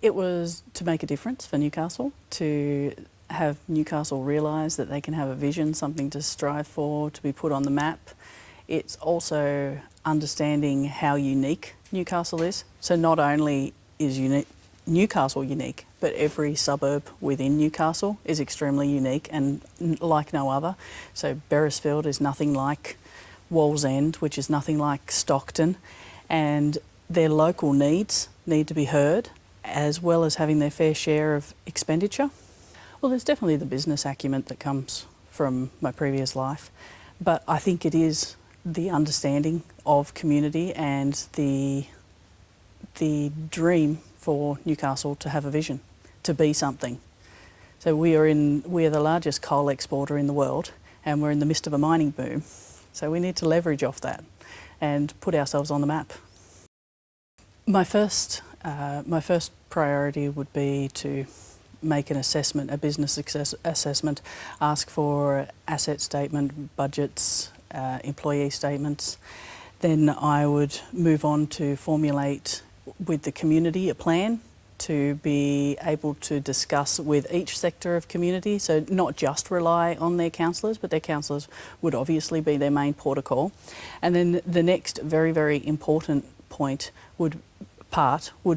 It was to make a difference for Newcastle, to have Newcastle realise that they can have a vision, something to strive for, to be put on the map. It's also understanding how unique Newcastle is. So not only is Newcastle unique, but every suburb within Newcastle is extremely unique and like no other. So Beresfield is nothing like Wallsend, which is nothing like Stockton, and their local needs need to be heard, as well as having their fair share of expenditure. Well, there's definitely the business acumen that comes from my previous life, but I think it is the understanding of community and the dream for Newcastle to have a vision, to be something. So we are the largest coal exporter in the world, and we're in the midst of a mining boom. So we need to leverage off that and put ourselves on the map. My first priority would be to make an assessment, a business success assessment, ask for asset statement, budgets, employee statements. Then I would move on to formulate with the community a plan to be able to discuss with each sector of community, so not just rely on their councillors, but their councillors would obviously be their main port of call. And then the next very, very important would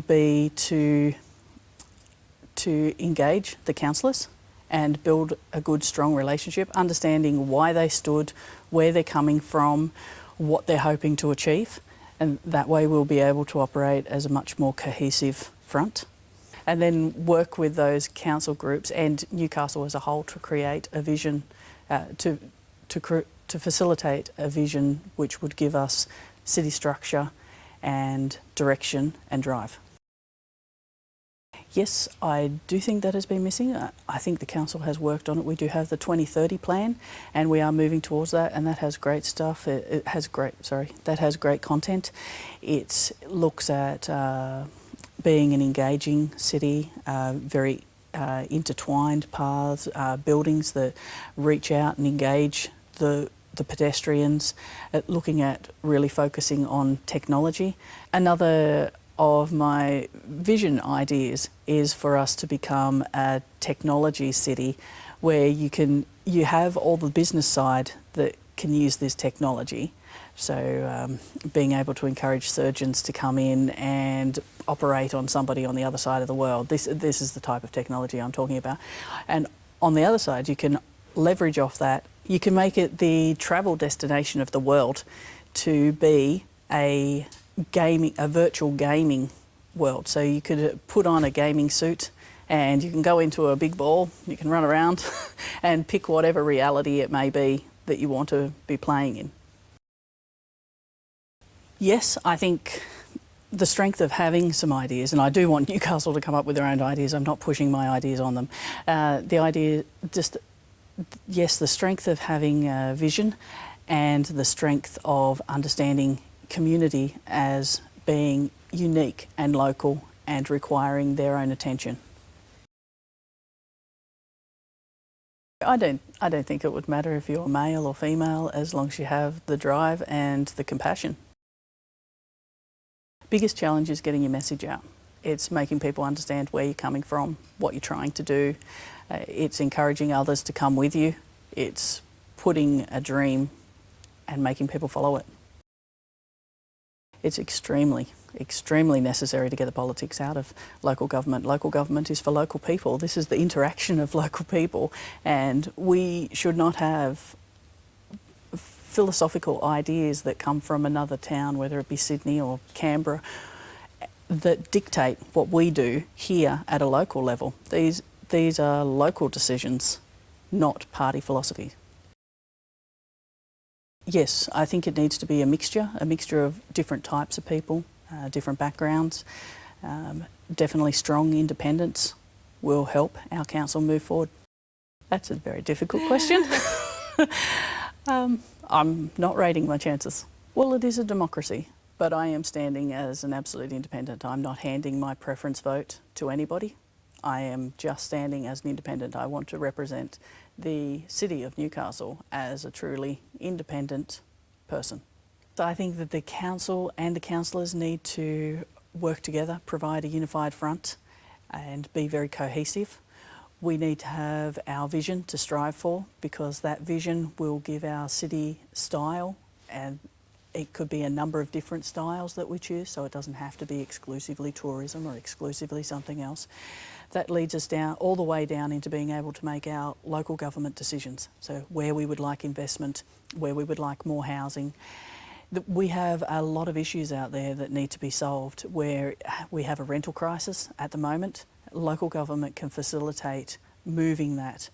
be to engage the councillors and build a good, strong relationship, understanding why they stood, where they're coming from, what they're hoping to achieve, and that way we'll be able to operate as a much more cohesive front. And then work with those council groups and Newcastle as a whole to create a vision, to facilitate a vision which would give us city structure and direction and drive. Yes, I do think that has been missing. I think the council has worked on it. We do have the 2030 plan and we are moving towards that, and that has great stuff. That has great content. It looks at being an engaging city, very intertwined paths, buildings that reach out and engage the pedestrians, looking at really focusing on technology. Another of my vision ideas is for us to become a technology city where you have all the business side that can use this technology. So being able to encourage surgeons to come in and operate on somebody on the other side of the world. This is the type of technology I'm talking about. And on the other side, you can leverage off that. You can make it the travel destination of the world to be a virtual gaming world. So you could put on a gaming suit and you can go into a big ball, you can run around and pick whatever reality it may be that you want to be playing in. Yes, I think the strength of having some ideas, and I do want Newcastle to come up with their own ideas, I'm not pushing my ideas on them. Yes, the strength of having a vision and the strength of understanding community as being unique and local and requiring their own attention. I don't think it would matter if you're male or female, as long as you have the drive and the compassion. Biggest challenge is getting your message out. It's making people understand where you're coming from, what you're trying to do. It's encouraging others to come with you. It's putting a dream and making people follow it. It's extremely, extremely necessary to get the politics out of local government. Local government is for local people. This is the interaction of local people, and we should not have philosophical ideas that come from another town, whether it be Sydney or Canberra, that dictate what we do here at a local level. These are local decisions, not party philosophy. Yes, I think it needs to be a mixture of different types of people, different backgrounds. Definitely strong independence will help our council move forward. That's a very difficult question. I'm not rating my chances. Well, it is a democracy, but I am standing as an absolute independent. I'm not handing my preference vote to anybody. I am just standing as an independent. I want to represent the City of Newcastle as a truly independent person. So I think that the council and the councillors need to work together, provide a unified front, and be very cohesive. We need to have our vision to strive for, because that vision will give our city style, and it could be a number of different styles that we choose, so it doesn't have to be exclusively tourism or exclusively something else. That leads us down all the way down into being able to make our local government decisions. So where we would like investment, where we would like more housing. We have a lot of issues out there that need to be solved, where we have a rental crisis at the moment. Local government can facilitate moving that.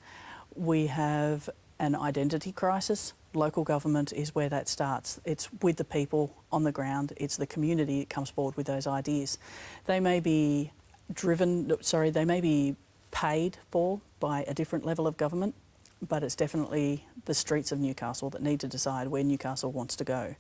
We have an identity crisis. Local government is where that starts. It's with the people on the ground. It's the community that comes forward with those ideas. They may be they may be paid for by a different level of government, but it's definitely the streets of Newcastle that need to decide where Newcastle wants to go.